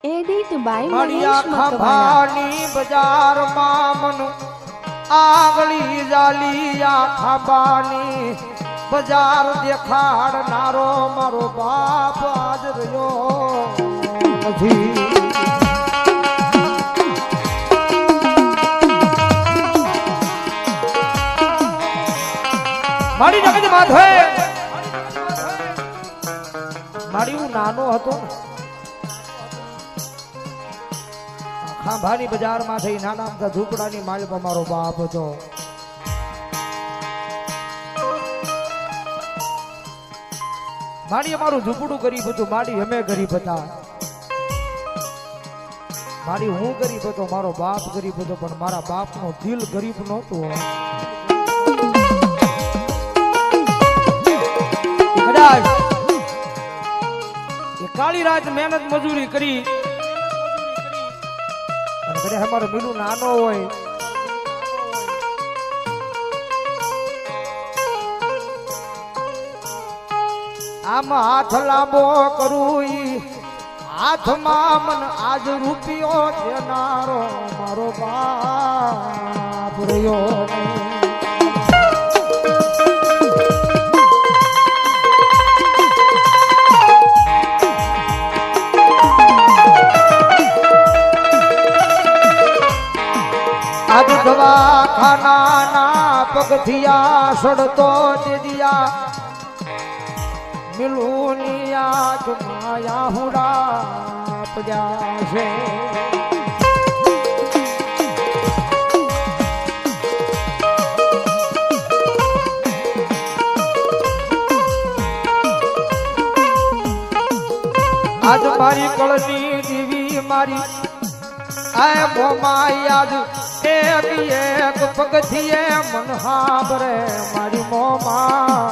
Edit by મળ્યા Mahesh Makwana. ખાંભાની બજારમાં મન આંગળી જાલિયા ખાંભાની બજાર દેખાડનારો મારો બાપ આજ રહ્યો નથી. મારી જગત માથે મારી હું નાનો હતો ને ખાંભાની બજારમાં થઈ નાના મોટા ઝૂંપડાની માલિકમાં મારો બાપ હતો. મારી અમારું ઝૂંપડું ગરીબ હતું, મારી અમે ગરીબ હતા. મારી હું ગરીબ હતો, મારો બાપ ગરીબ હતો, પણ મારા બાપનો દિલ ગરીબ નહોતું. કદાચ એ કાળી રાત મહેનત મજૂરી કરી અમારો મિલુ નાનો હોય આમ હાથ લાંબો કરું હાથમાં મન આજ રૂપિયો દેનારો મારો બાપ રહ્યો. દવાખાના પગથિયા સડતો દીદિયા મિલુનિયા જમાયા હુડા પજા છે. આજ મારી કળની દીવી મારી આ મોમાઈ આજ એક પગથિયે મન હાબરે મારી મોમાં.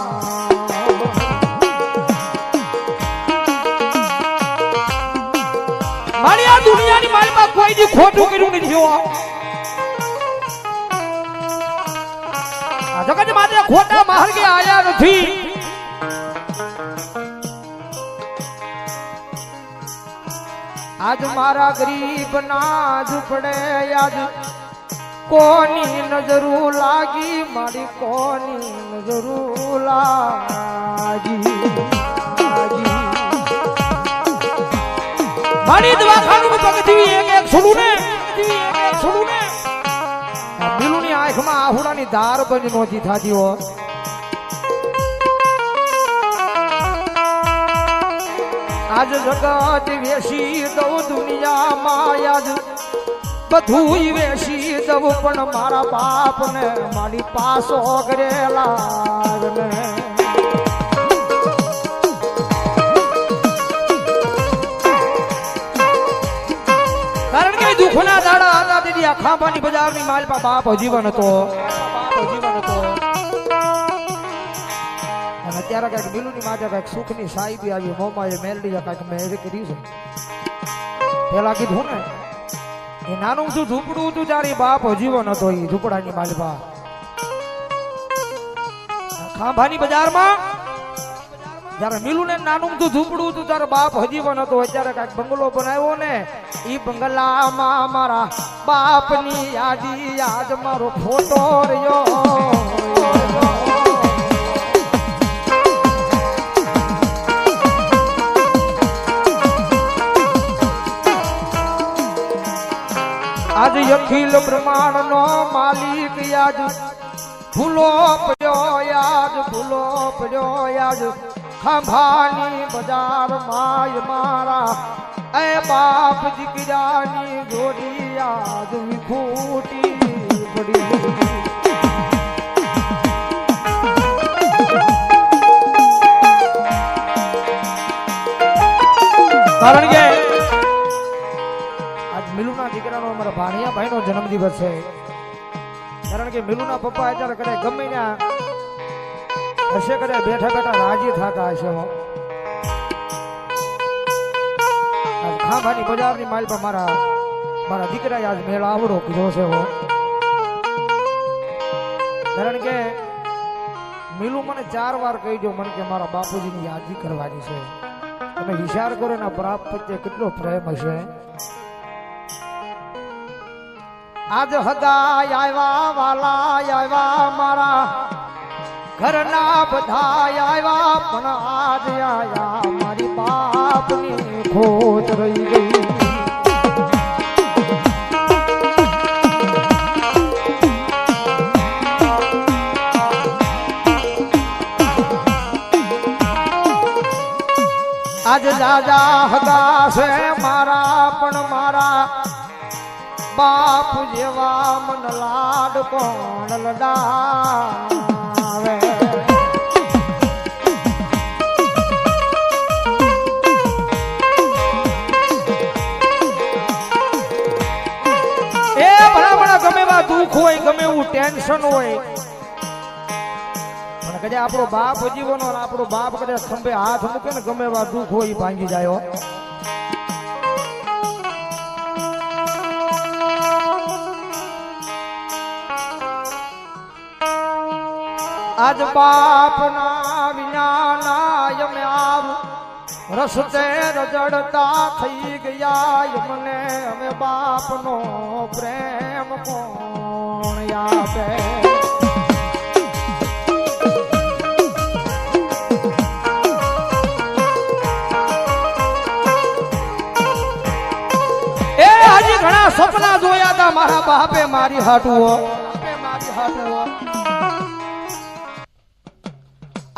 મારી આ દુનિયાની માલમાં કોઈ દી ખોટું કર્યું નથી. આ જગત માટે ખોટા માર્ગે આયા નથી. આજ મારા ગરીબ ના ઝૂંપડે આજ કોની નજરું લાગી મારી કોની નજરું લાગી. મારી દવાખાનું પગથી એક છોડું ને મિલુની આંખમાં આહુડાની ધાર બંધ નહોતી થાતી હો. આજ જગત વેસી દઉં દુનિયામાં આજ બધું વેસી દઉં પણ મારા બાપને મારી પાસો કરેલા કારણ કે દુઃખના દાડા હતા તેથી આ ખાંભાની બજારની માલપા બાપ જીવન હતો. અને અત્યારે કઈક મિલુની માટે કઈક સુખની સાહેબી આવી મોમાં મેલડી કઈક મેળ કરી છે. પેલા કીધું ને એ નાનું શું ઝૂંપડું હતું ત્યારે બાપ જીવન હતો. એ ઝૂંપડાની માલપા ખાંભાની બજારમાં જયારે મિલું ને નાનું શું ઝૂંપડું હતું ત્યારે બાપ હજીવન હતો. અત્યારે કઈક બંગલો બનાવ્યો ને એ બંગલામાં મારા બાપની યાદી યાદ મારો ફોટો રહ્યો. આજ અખિલ બ્રહ્માંડ નો માલિક યાદ ભૂલો પડ્યો યાદ ખાંભાની બજાર માય મારા એ બાપ દીકરાની જોડી યાદ વિખૂટી પડી. કારણ કે મિલુના દીકરાનો અમારા ભાણિયા ભાઈનો જન્મદિવસ છે. કારણ કે મિલુના પપ્પા અત્યારે કરે ગમે ત્યાં હશે કરે બેઠા બેઠા રાજી થાતા હશે. ખાંભાની બજારની માલ પર મારા દીકરાએ આજ મેળ આવડો કીધો છે. કારણ કે મિલુ મને 4 વાર કહી દો મને કે મારા બાપુજીની યાદી કરવાની છે. તમે વિચાર કરો ને બાપ પ્રત્યે કેટલો પ્રેમ હશે. આજ હગા આવ્યા વાલા આવ્યા મારા ઘરના બધા આવ્યા પણ આજ આયા મારી બાપની ખોટ રહી ગઈ. આજ દાદા હગા છે મારા પણ મારા બાપ જેવા મન લાડ કોણ લડાવે. એ ભલામણા ગમે એવા દુઃખ હોય ગમે એવું ટેન્શન હોય કદાચ આપણો બાપ જીવનો આપણો બાપ કદાચ ખંભે હાથ મૂકે ને ગમે એવા દુઃખ હોય ભાંગી જાય. આજ બાપ ના વિના ના અમે આવ રસ્તે રજડતા થઈ ગયા મને અમે બાપ નો પ્રેમ કોણ આપે. ઘણા સપના જોયા હતા મારા બાપે મારી હાટુઓ.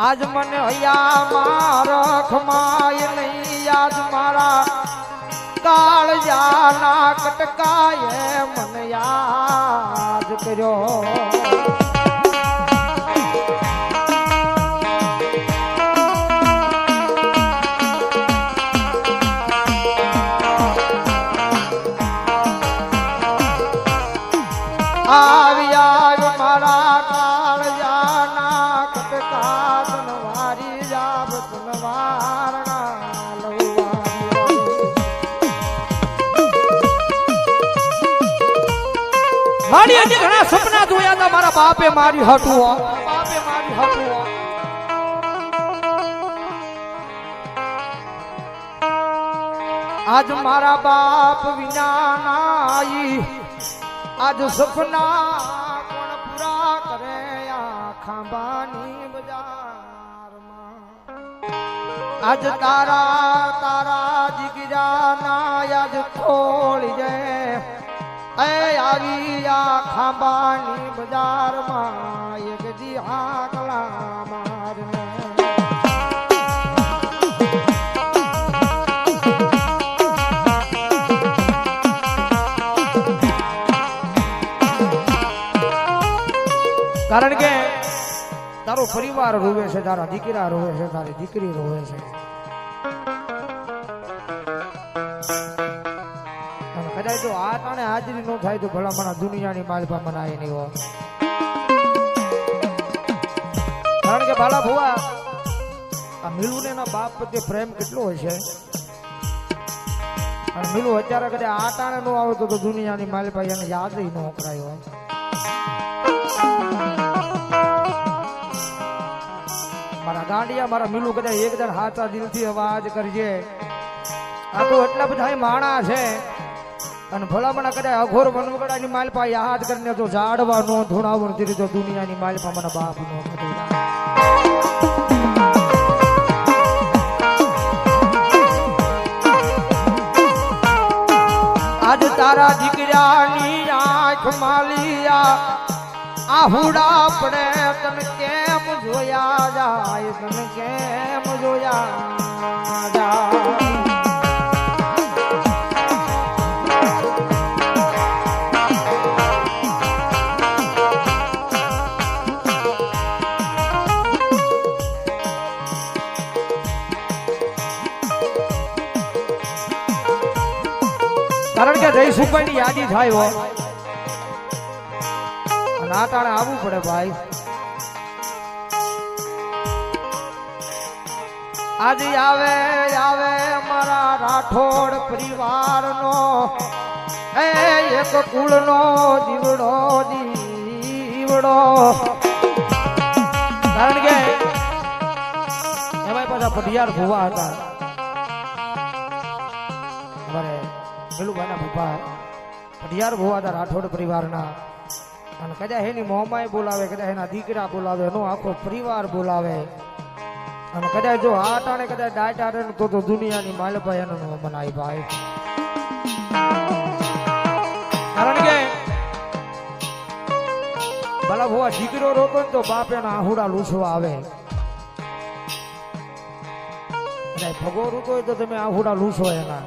આજ મને હૈયા મારખ માય નહીં આજ મારા કાળજાના કટકાએ મને યાદ કર્યો. આવી આવી મારા કાળજાના કટકા તનવારી જાબ તનવારના મારી હજી ઘણા સપના જોયા હતા મારા બાપે મારી હટુઓ. આજ મારા બાપ વિના નાઈ આજ સપના કોણ પૂરા કરે આ ખાંબાની બજારમાં. આજ તારા તારા જીગરા ના આજ ખોળી જાય એ આવી આ ખાંબાની બજારમાં એક દી આકલા મારને. કારણ કે તારો પરિવાર રોવે છે, તારા દીકરા રોવે છે, તારી દીકરી રોવે છે. અને કદાચ જો આ તાણે હાજરી ન થાય તો ભલા મને દુનિયાની માલપા મનાય નહીં હોય. કારણ કે બાલા ભુવા આ મિલુને એના બાપ પ્રત્યે પ્રેમ કેટલો હોય છે. અને મિલુ અત્યારે કદાચ આ તાણે ન આવતો તો દુનિયાની માલપા એને યાદ ન કરાયો હોય. મારા ગાંડિયા મારા મિલુ કદાચ એકદમ હાથા દિલથી અવાજ કરજે. આ તો એટલા બધા માણા છે અને ભલામણા કદાચ અઘોર વનવગડાની માલપા યાદ કરીને તો ઝાડવા નો ધોણાવો નથી તો દુનિયાની માલપા મને બાપ નો. આજ તારા દીકરાની આંખ માલિયા આહુડા પડે તને કેમ જોયા જાય, તને કેમ જોયા જાય. કારણ કે જય સુપાઈની યાદી થાય હોય ના તાણે આવવું પડે ભાઈ. આજે આવે આવે મારા રાઠોડ પરિવારનો એક કુળનો દીવડો દીવડો. કારણ કે એમાં પાછા પઢિયાર ભુવા હતા મેલુભાઈના પપ્પા પઢિયાર ભોવાદા રાઠોડ પરિવારના અને કદાચ એની મોમાય બોલાવે, કદાચ એના દીકરા બોલાવે, એનો આખો પરિવાર બોલાવે અને કદાચ જો આ ટાણે કદાચ ડાયટ આડે તો દુનિયાની માલભાઈ એનો ન મનાય ભાઈ. કારણ કે ભલા ભોવા દીકરો રોકો ને તો બાપ એના આહુડા લૂછવા આવે, ભગો રૂકો હોય તો તમે આહુડા લૂછો એના.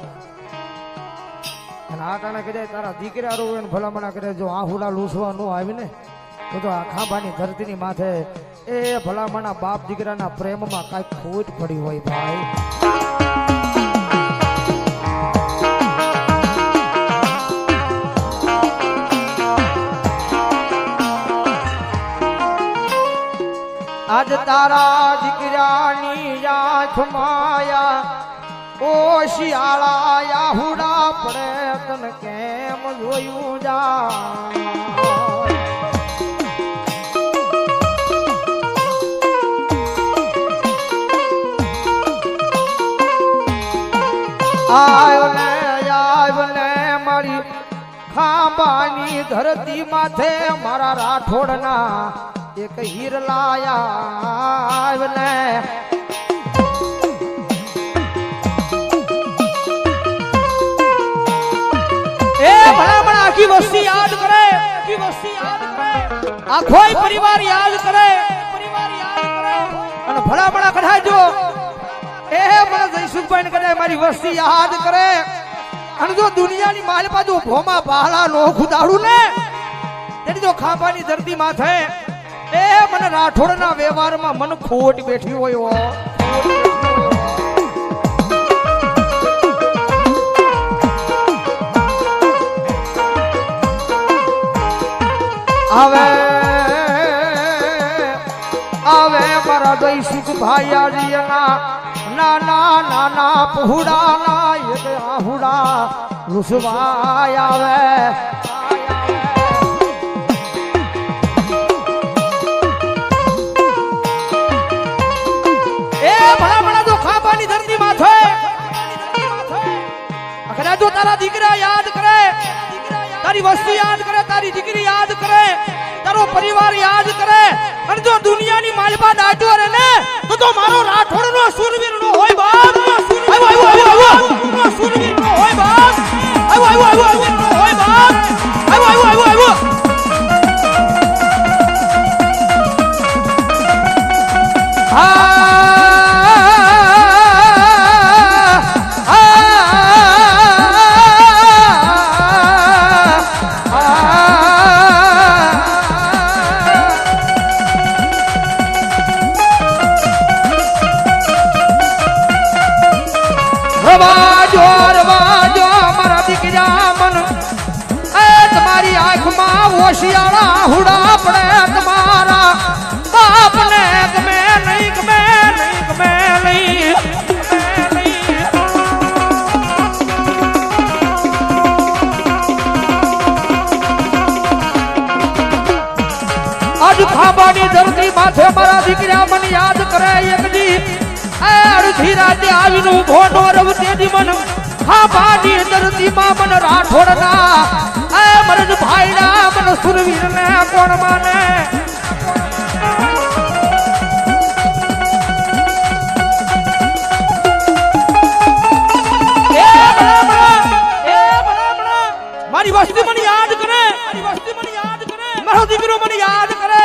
અને આ ટાણે કદાચ તારા દીકરા રોવે ને ભલામણા કરે, જો આહુડા લૂછવા ન આવી ને તો આ ખાંભાની ધરતીની માથે એ ભલામણા બાપ દીકરાના પ્રેમમાં કાંઈક ખોટ પડી હોય ભાઈ. આજ તારા દીકરાની આંખ માયા ઓ શિયાળા આહુડા પડે તને કેમ જોયું જા. આવ્યો ને મારી ખાંભાની ધરતી માથે મારા રાઠોડના એક હીર લાયા ને એ ભલામણ આખી વસ્તી યાદ કરે, આખી વસ્તી યાદ કરે, આખોય પરિવાર યાદ કરે, પરિવાર યાદ કરે અને ભલામણ કઢાજો એ મને જયસુખભાઈ કદાચ મારી વસ્તી યાદ કરે અને જો દુનિયાની માલ બાજુ ભોમા બહાલા નો ખુદાડું ને તેની જો ખાંભાની ધરતી માથે એ મને રાઠોડના વ્યવહારમાં મન ખોટ બેઠી હોય. આવે આવે મારા જયસુખ ભાઈયાજીના નાના નાના પહોળાના એક આહુડા રૂસવાય આવે. જો તારા દીકરા યાદ કરે, તારી વસ્તી યાદ કરે, તારી દીકરી યાદ કરે, તારો પરિવાર યાદ કરે અને જો દુનિયાની માલપા દાટો રે ને તો મારો રાઠોડ નો સુરવીર નો હોય બાપ, સુરવીર નો હોય બાપ, સુરવીર નો હોય બાપ. તમારી આંખમાં ઓશિયાળા હુડા પડે તમારા બાપને ગમે નહીં, ગમે નહીં, ગમે નહીં. આજ ખાંભાની ધરતી માથે મારા દીકરા મને યાદ કરે એકજી અડધી રાતે આવીને ઉભો નો રવ તેજી મન ખાંભાની ધરતીમાં મન રાઠોડના મરદ ભાઈડા મન સુરવીર ને કોણ માને. મારી વસ્તી મને યાદ કરે, મારી વસ્તી મને યાદ કરે, મારો દીકરો મને યાદ કરે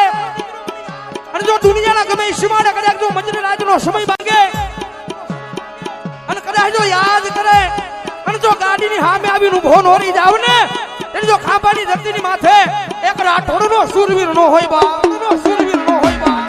અને જો દુનિયાના ગમે ઈશ્વરે કદાચ જો મંજરે રાજનો સમય માંગે અને કદાચ જો યાદ કરે અને જો ગાડીની સામે આવીને ઉભો નો રહી જાવ ને જો ખાંભાની ધરતીની માથે એક રાઠોડ નો સુરવીર નો હોય બા, સુરવીર નો હોય બા.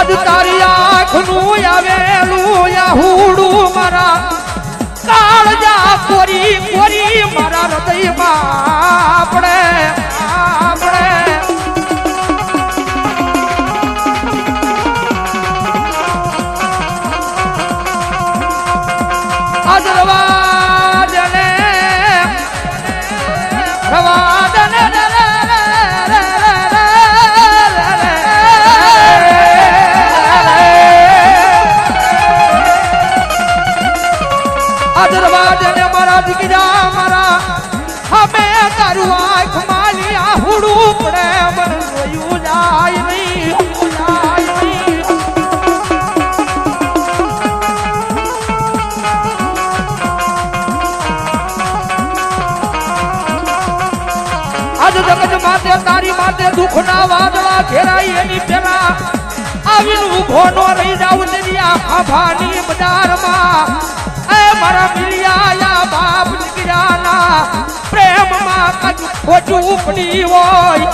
આજ તારી આંખનું આવેલું આહુડું મારા કાળજા કોરી કોરી મારા હૃદયમાં આપણે આજ રવાદને દરવાજને મારા દીકરા મારા અમે તારું આંખ માલી આહુડું પડે મન જોયું જાય નહીં આજ જગત માતે તારી માતે દુઃખના વાદળા ઘેરાય એની પેલા આવીને ઊભો નો રહી જાવ તેની આખા ભાની બજારમાં મારા મિલિયા બાપ દીકરાના પ્રેમમાં કજું ખોટું ઉપડી હોય